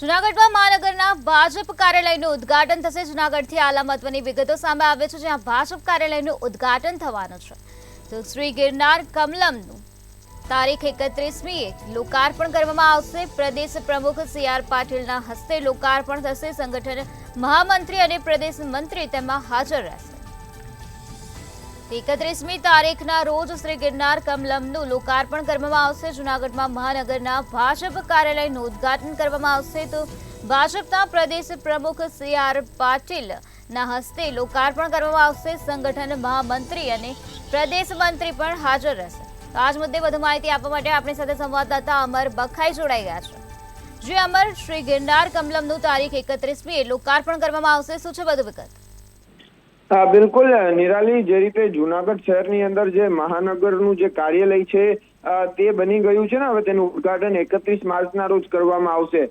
જૂનાગઢમાં મહાનગરના ભાજપ કાર્યાલયનું ઉદ્ઘાટન થશે। જૂનાગઢથી આલા મહત્વની વિગતો સામે આવે છે, જ્યાં ભાજપ કાર્યાલયનું ઉદ્ઘાટન થવાનું છે। તો શ્રી ગિરનાર કમલમનું તારીખ 31મીએ લોકાર્પણ કરવામાં આવશે। પ્રદેશ પ્રમુખ CR પાટીલના હસ્તે લોકાર્પણ થશે। સંગઠન મહામંત્રી અને પ્રદેશ મંત્રી તેમાં હાજર રહેશે। 31મી તારીખના રોજ શ્રી ગિરનાર કમલમનું લોકાર્પણ કરવામાં આવશે। જૂનાગઢમાં મહાનગરના ભાજપ કાર્યાલયનું ઉદ્ઘાટન કરવામાં આવશે। તો ભાજપના પ્રદેશ પ્રમુખ CR પાટીલના હસ્તે લોકાર્પણ કરવામાં આવશે। સંગઠન મહામંત્રી અને પ્રદેશ મંત્રી પણ હાજર રહેશે। તો આજ મુદ્દે વધુ માહિતી આપવા માટે આપણી સાથે સંવાદદાતા અમર બખાઈ જોડાઈ ગયા છે। જે અમર, શ્રી ગિરનાર કમલમનું તારીખ 31મીએ લોકાર્પણ કરવામાં આવશે, શું છે વધુ વિગત? બિલકુલ નિરાલી, જે રીતે જૂનાગઢ શહેરની અંદર જે મહાનગરનું જે કાર્યાલય છે તે બની ગયું છે ને, હવે તેનું ઉદ્ઘાટન 31 માર્ચના રોજ કરવામાં આવશે।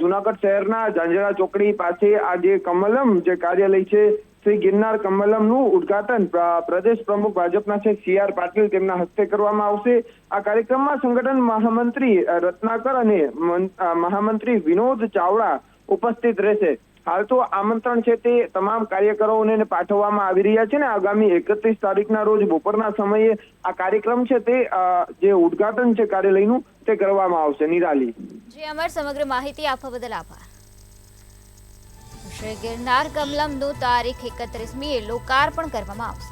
જૂનાગઢ શહેરના ઝાંઝરા ચોકડી પાસે આ જે કમલમ જે કાર્યાલય છે, શ્રી ગિરનાર કમલમનું ઉદ્ઘાટન પ્રદેશ પ્રમુખ ભાજપના છે CR પાટીલ તેમના હસ્તે કરવામાં આવશે। આ કાર્યક્રમમાં સંગઠન મહામંત્રી રત્નાકર અને મહામંત્રી વિનોદ ચાવડા ઉપસ્થિત રહેશે। હાલ તો આમંત્રણ છે તે તમામ કાર્યકરોને પાઠવવામાં આવી રહ્યા છે ને આગામી 31 તારીખના રોજ બપોરના સમયે આ કાર્યક્રમ છે તે જે ઉદ્ઘાટન છે કાર્યાલયનું તે કરવામાં આવશે। નિરાલી, જી અમર, સમગ્ર માહિતી આપવા બદલ આભાર। શ્રી ગિરનાર કમલમનું તારીખ 31મીએ લોકાર્પણ કરવામાં આવશે।